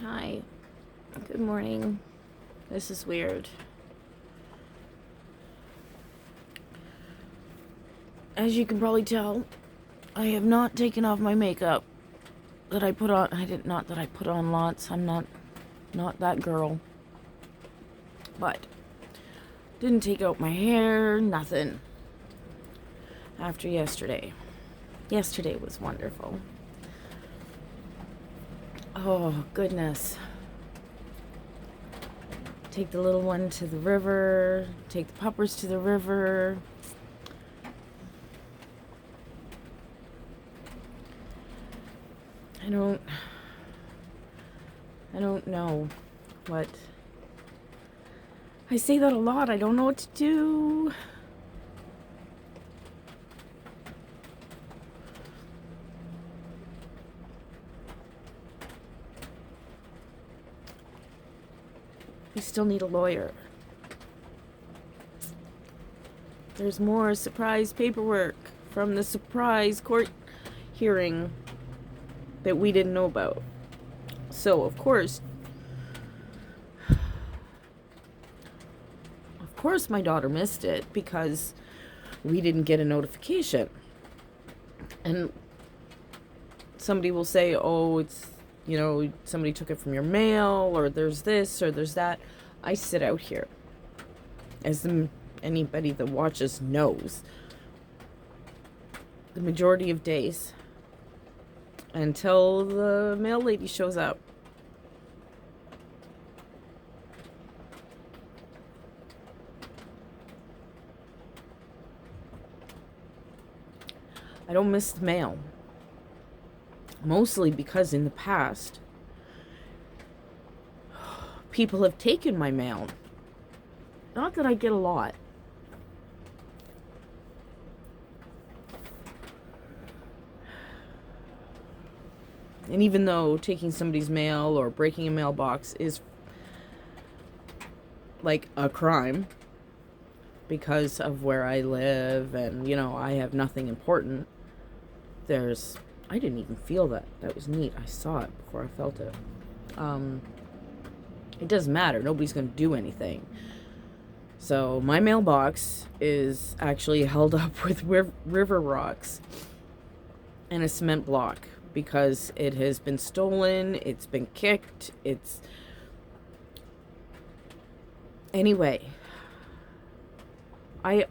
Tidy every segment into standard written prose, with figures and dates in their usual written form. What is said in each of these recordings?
Hi. Good morning. This is weird. As you can probably tell, I have not taken off my makeup that I put on. Not that I put on lots. I'm not that girl. But didn't take out my hair, nothing. After yesterday. Yesterday was wonderful. Oh, goodness. Take the little one to the river, take the puppers to the river. I don't know what. I say that a lot. I don't know what to do. We still need a lawyer. There's more surprise paperwork from the surprise court hearing that we didn't know about. So, of course, my daughter missed it because we didn't get a notification. And somebody will say, oh, it's, somebody took it from your mail, or there's this, or there's that. I sit out here. As anybody that watches knows, the majority of days until the mail lady shows up. I don't miss the mail. Mostly because in the past, people have taken my mail. Not that I get a lot. And even though taking somebody's mail or breaking a mailbox is like a crime because of where I live and, I have nothing important, I didn't even feel that. That was neat. I saw it before I felt it. It doesn't matter. Nobody's going to do anything. So my mailbox is actually held up with river rocks and a cement block because it has been stolen. It's been kicked. Anyway, I'm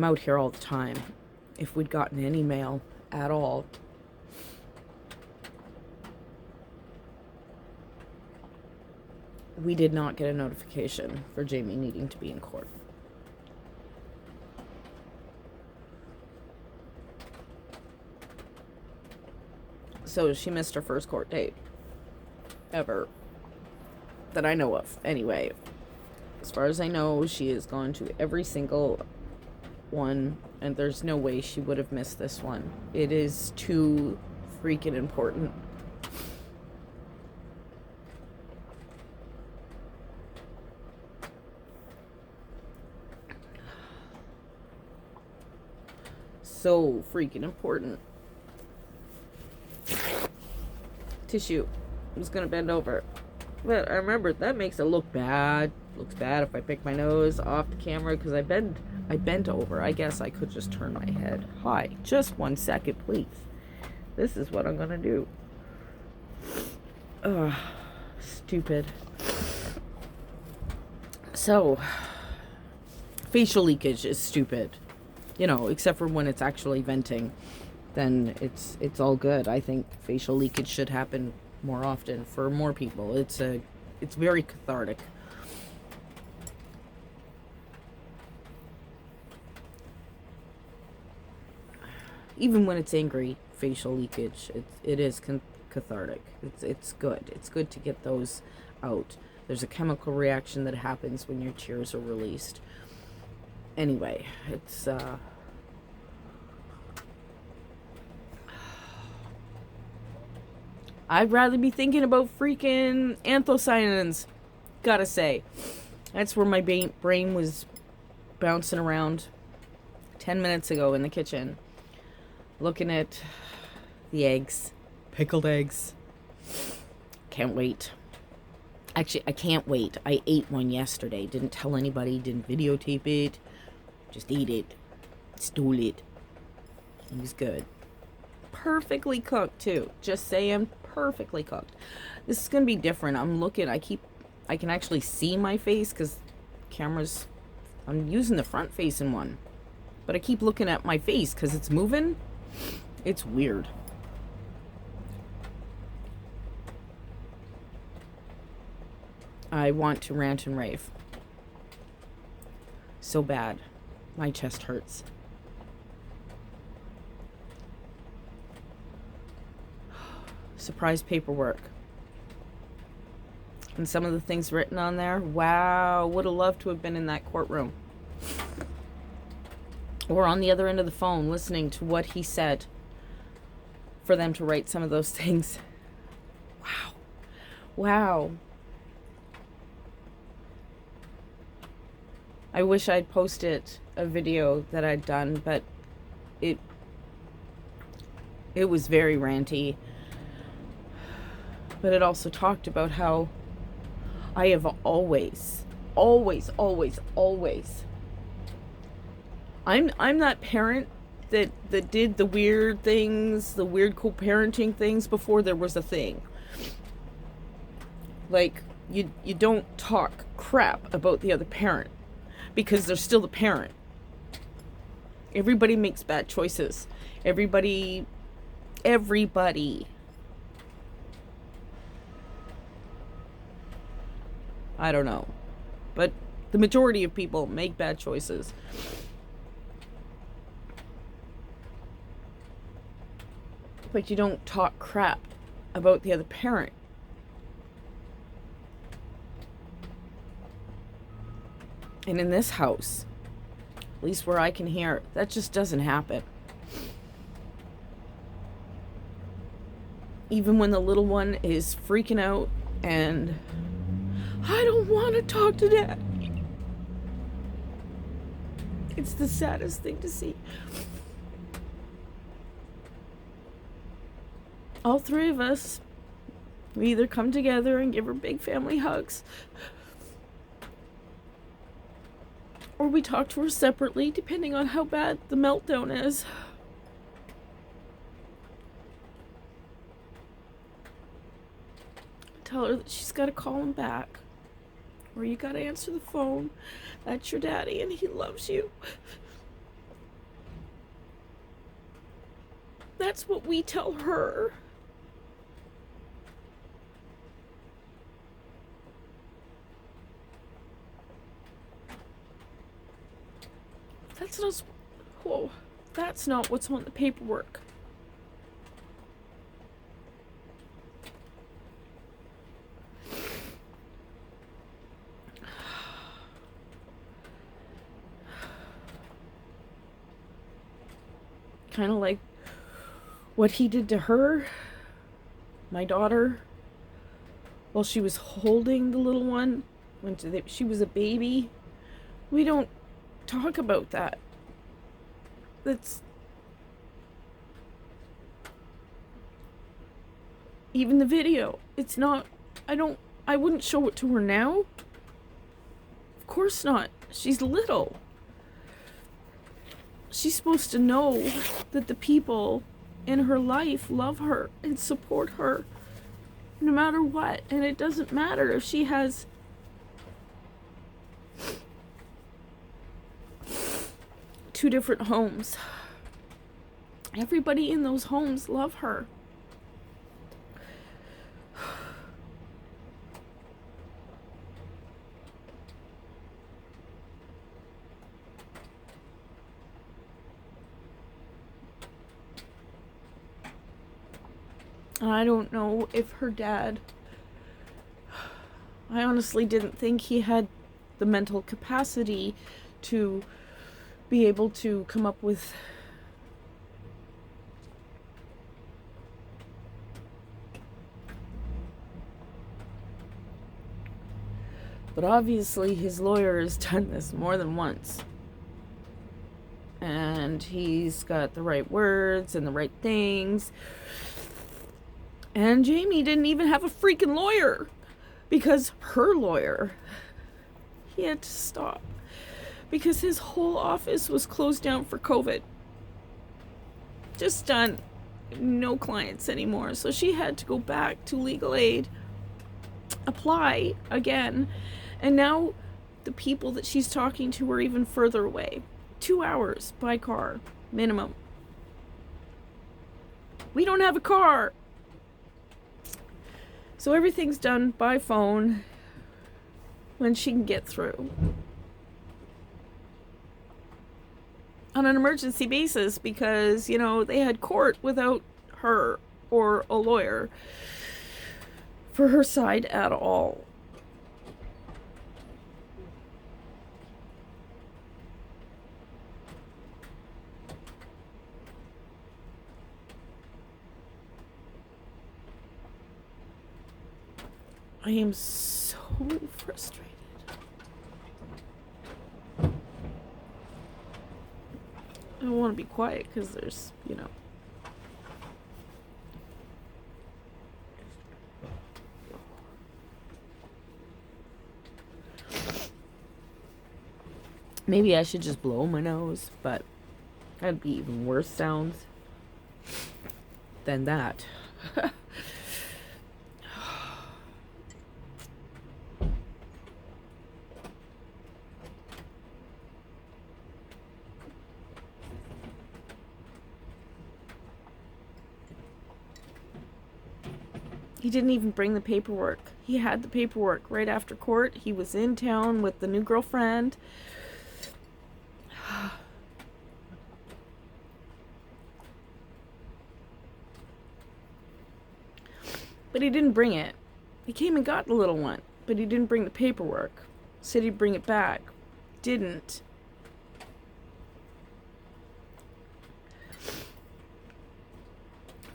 out here all the time. If we'd gotten any mail at all, we did not get a notification for Jamie needing to be in court. So she missed her first court date ever that I know of. Anyway, as far as I know, she has gone to every single one, and there's no way she would have missed this one. It is too freaking important. So freaking important. Tissue. I'm just gonna bend over. But I remember that makes it look bad. Looks bad if I pick my nose off the camera because I bent over. I guess I could just turn my head. Hi, just 1 second, please. This is what I'm gonna do. Ugh, stupid. So, facial leakage is stupid. Except for when it's actually venting, then it's all good. I think facial leakage should happen more often for more people. It's very cathartic. Even when it's angry, facial leakage, it is cathartic. It's good. It's good to get those out. There's a chemical reaction that happens when your tears are released. Anyway, it's I'd rather be thinking about freaking anthocyanins. Gotta say, that's where my brain was bouncing around 10 minutes ago in the kitchen, looking at the eggs Pickled eggs. Can't wait. Actually, I can't wait. I ate one yesterday. Didn't tell anybody, didn't videotape it. Just ate it. Stole it. It was good. Perfectly cooked, too. Just saying, perfectly cooked. This is going to be different. I can actually see my face because I'm using the front facing one. But I keep looking at my face because it's moving. It's weird. I want to rant and rave. So bad. My chest hurts. Surprise paperwork. And some of the things written on there, wow, would have loved to have been in that courtroom. Or on the other end of the phone, listening to what he said for them to write some of those things. Wow. Wow. I wish I'd posted a video that I'd done, but it was very ranty. But it also talked about how I have always I'm that parent that did the weird things, the weird co-parenting things before there was a thing. Like, you don't talk crap about the other parent because they're still the parent. Everybody makes bad choices. Everybody. I don't know. But the majority of people make bad choices. But you don't talk crap about the other parent. And in this house, at least where I can hear, that just doesn't happen. Even when the little one is freaking out and I don't want to talk to Dad. It's the saddest thing to see. All three of us, we either come together and give her big family hugs, or we talk to her separately, depending on how bad the meltdown is. Tell her that she's got to call him back. Or you got to answer the phone. That's your daddy and he loves you. That's what we tell her. That's not what's on the paperwork. Kind of like what he did to her, my daughter, while she was holding the little one, when she was a baby. We don't talk about that. That's even the video. It's not, I wouldn't show it to her now. Of course not. She's little. She's supposed to know that the people in her life love her and support her no matter what. And it doesn't matter if she has two different homes. Everybody in those homes love her. I don't know if her dad, I honestly didn't think he had the mental capacity to be able to come up with but obviously his lawyer has done this more than once. And he's got the right words and the right things. And Jamie didn't even have a freaking lawyer because her lawyer, he had to stop because his whole office was closed down for COVID. Just done. No clients anymore. So she had to go back to legal aid, apply again, and now the people that she's talking to are even further away. 2 hours by car, minimum. We don't have a car. So everything's done by phone when she can get through. On an emergency basis because, you know, they had court without her or a lawyer for her side at all. I am so frustrated. I don't want to be quiet because there's, you know. Maybe I should just blow my nose, but that'd be even worse sounds than that. He didn't even bring the paperwork. He had the paperwork right after court. He was in town with the new girlfriend. But he didn't bring it. He came and got the little one, but he didn't bring the paperwork. Said he'd bring it back. Didn't.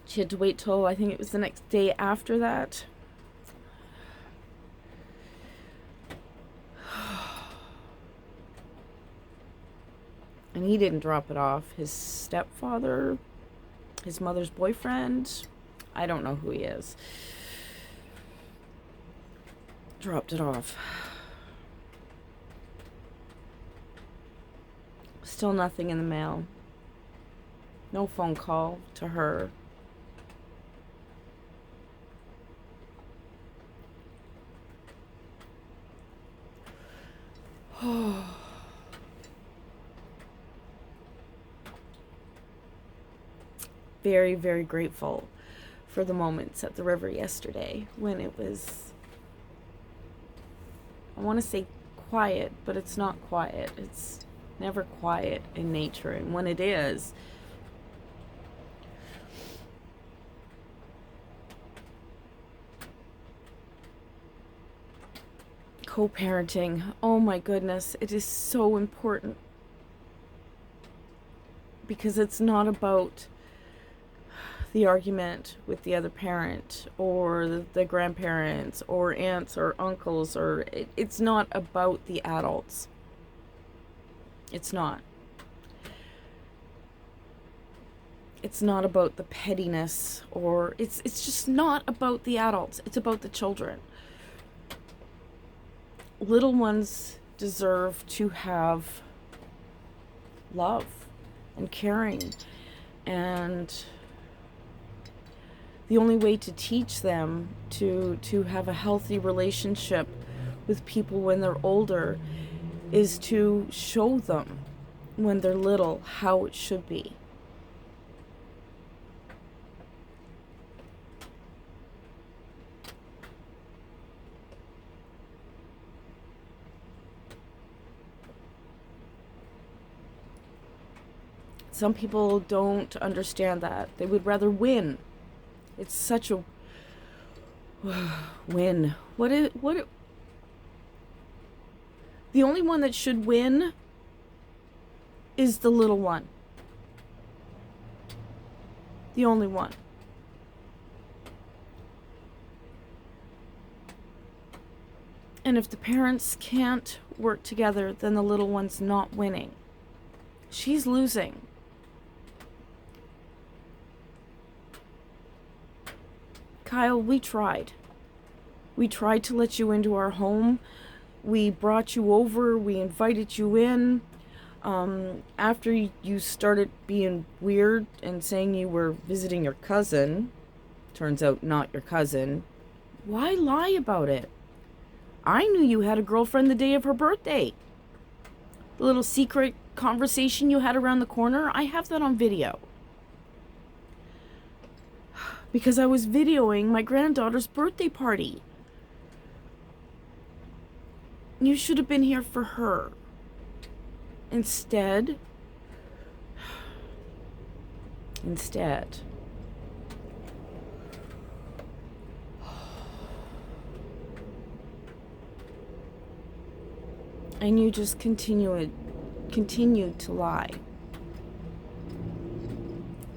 She had to wait till, I think it was the next day after that. And he didn't drop it off. His stepfather, his mother's boyfriend, I don't know who he is, dropped it off. Still nothing in the mail. No phone call to her. Very, very grateful for the moments at the river yesterday when it was, I want to say quiet, but it's not quiet. It's never quiet in nature. And when it is, co-parenting, oh my goodness, it is so important because it's not about the argument with the other parent or the grandparents or aunts or uncles, or it's not about the adults. It's not. It's not about the pettiness, or it's just not about the adults. It's about the children. Little ones deserve to have love and caring, and the only way to teach them to have a healthy relationship with people when they're older is to show them when they're little how it should be. Some people don't understand that. They would rather win. It's such a win. The only one that should win is the little one. The only one. And if the parents can't work together, then the little one's not winning. She's losing. Kyle, we tried. We tried to let you into our home. We brought you over. We invited you in. After you started being weird and saying you were visiting your cousin, turns out not your cousin, why lie about it? I knew you had a girlfriend the day of her birthday. The little secret conversation you had around the corner, I have that on video. Because I was videoing my granddaughter's birthday party. You should have been here for her. Instead. And you just continued to lie.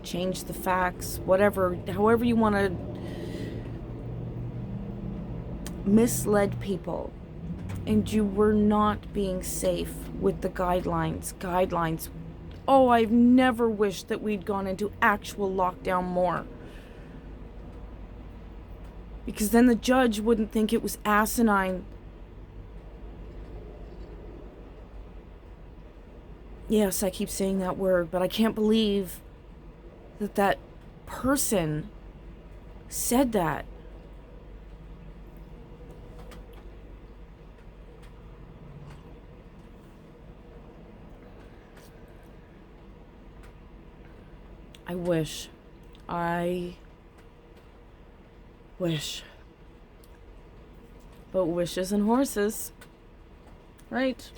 Change the facts, however you want to misled people. And you were not being safe with the guidelines. Oh, I've never wished that we'd gone into actual lockdown more. Because then the judge wouldn't think it was asinine. Yes, I keep saying that word, but I can't believe that person said that. I wish. But wishes and horses. Right?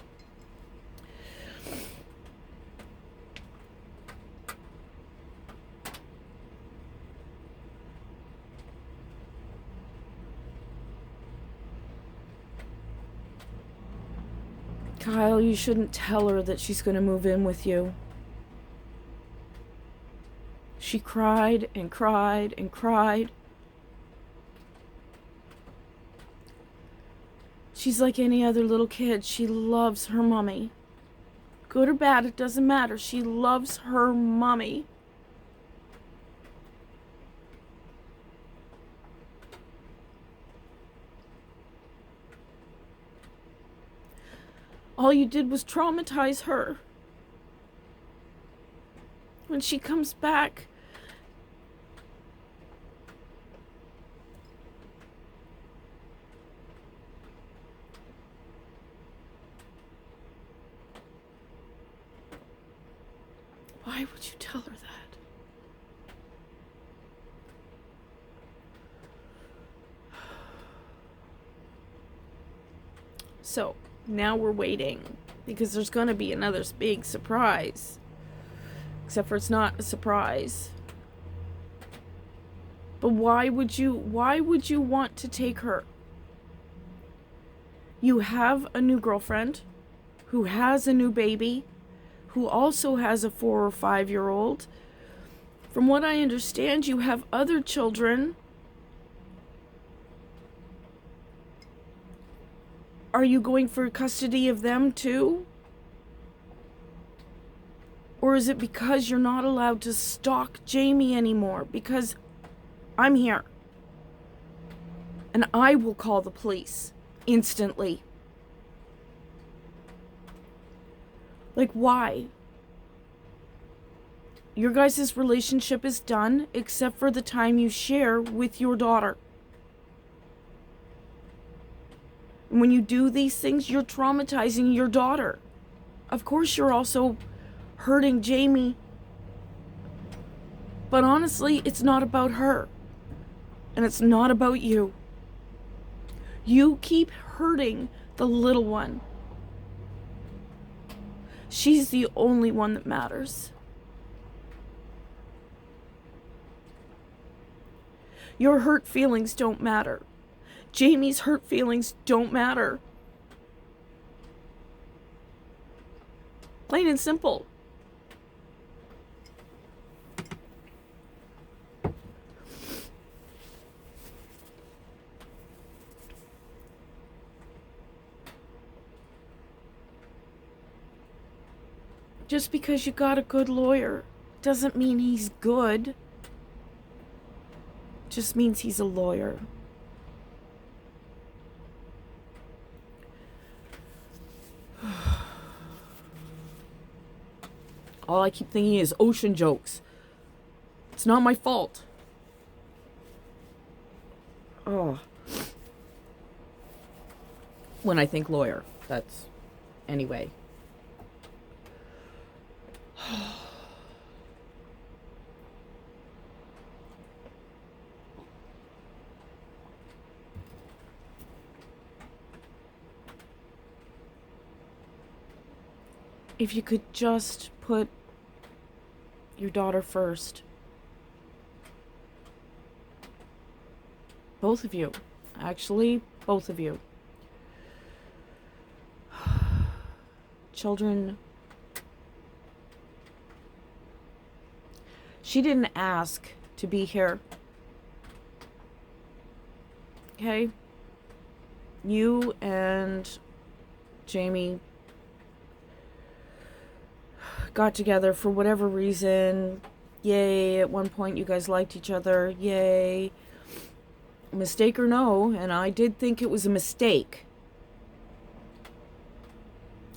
Kyle, you shouldn't tell her that she's going to move in with you. She cried and cried and cried. She's like any other little kid. She loves her mommy. Good or bad, it doesn't matter. She loves her mommy. All you did was traumatize her. When she comes back, why would you tell her that? So, now we're waiting, because there's going to be another big surprise. Except for it's not a surprise. But why would you want to take her? You have a new girlfriend who has a new baby, who also has a 4 or 5-year-old. From what I understand, you have other children. Are you going for custody of them too? Or is it because you're not allowed to stalk Jamie anymore? Because I'm here. And I will call the police instantly. Like, why? Your guys' relationship is done except for the time you share with your daughter. And when you do these things, you're traumatizing your daughter. Of course, you're also hurting Jamie. But honestly, it's not about her. And it's not about you. You keep hurting the little one. She's the only one that matters. Your hurt feelings don't matter. Jamie's hurt feelings don't matter. Plain and simple. Just because you got a good lawyer doesn't mean he's good. just means he's a lawyer. All I keep thinking is ocean jokes. It's not my fault. Oh. When I think lawyer, that's... Anyway. If you could just put your daughter first. Both of you. Actually, both of you. Children. She didn't ask to be here. Okay? You and Jamie got together for whatever reason. Yay, at one point you guys liked each other. Yay. Mistake or no, and I did think it was a mistake.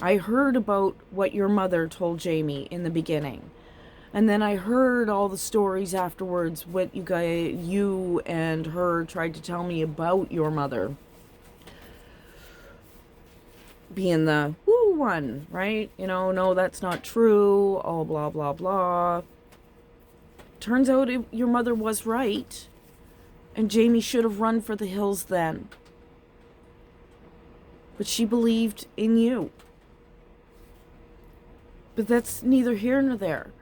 I heard about what your mother told Jamie in the beginning. And then I heard all the stories afterwards, what you and her tried to tell me about your mother. Being the woo one, right? You know, no, that's not true, all blah, blah, blah. Turns out your mother was right. And Jamie should have run for the hills then. But she believed in you. But that's neither here nor there.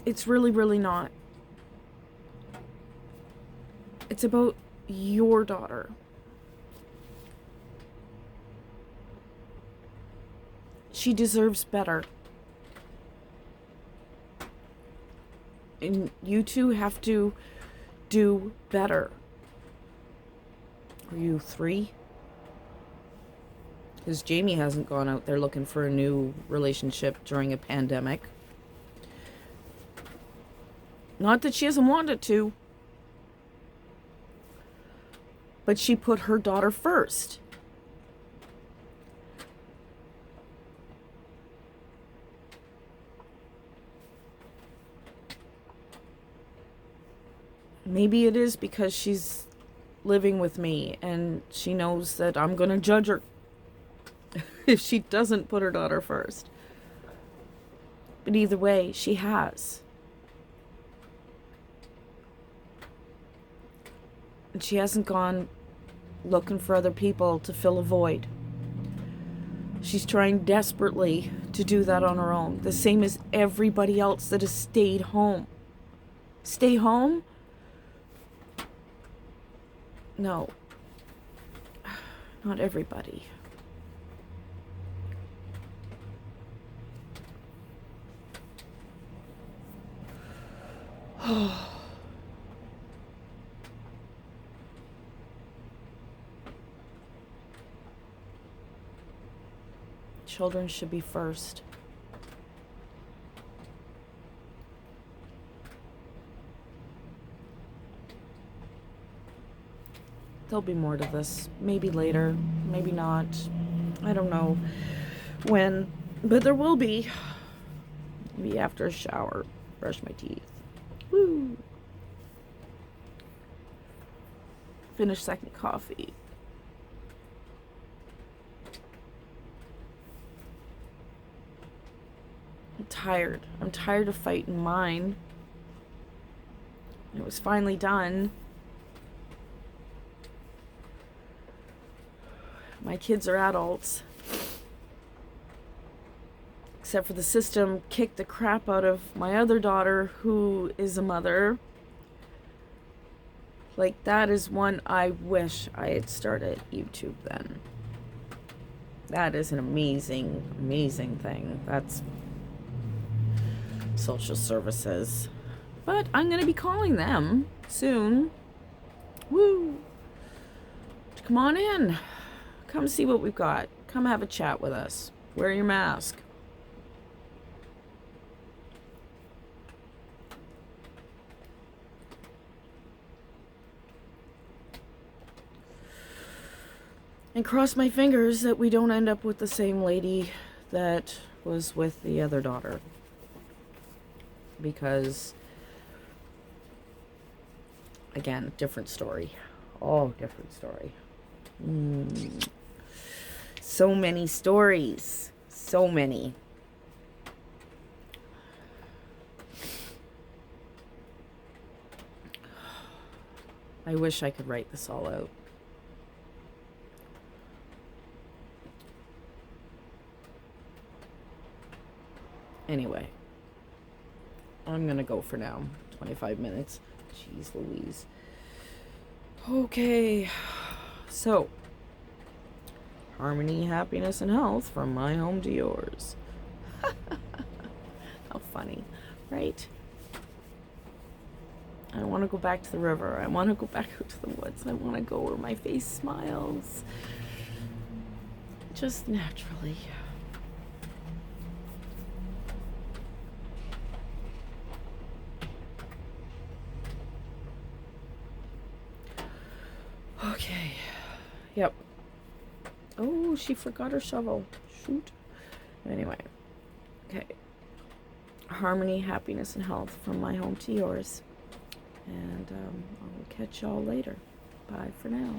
It's really, really not. It's about your daughter. She deserves better. And you two have to do better. Are you 3? Because Jamie hasn't gone out there looking for a new relationship during a pandemic. Not that she hasn't wanted to. But she put her daughter first. Maybe it is because she's living with me and she knows that I'm going to judge her if she doesn't put her daughter first. But either way, she has. And she hasn't gone looking for other people to fill a void. She's trying desperately to do that on her own. The same as everybody else that has stayed home. Stay home? No. Not everybody. Children should be first. There'll be more to this. Maybe later. Maybe not. I don't know when. But there will be. Maybe after a shower. Brush my teeth. Woo! Finish second coffee. I'm tired. I'm tired of fighting mine. It was finally done. My kids are adults. Except for the system kicked the crap out of my other daughter, who is a mother. Like, that is one I wish I had started YouTube then. That is an amazing, amazing thing. That's social services. But I'm going to be calling them soon. Woo! Come on in. Come see what we've got. Come have a chat with us. Wear your mask. And cross my fingers that we don't end up with the same lady that was with the other daughter. Because, again, different story. Oh, different story. So many stories. So many. I wish I could write this all out. Anyway, I'm gonna go for now. 25 minutes. Jeez Louise. Okay, so harmony, happiness, and health from my home to yours. How funny, right? I want to go back to the river. I want to go back out to the woods. I want to go where my face smiles. Just naturally. Okay. Yep. Oh, she forgot her shovel. Shoot. Anyway. Okay. Harmony, happiness, and health from my home to yours. And I'll catch y'all later. Bye for now.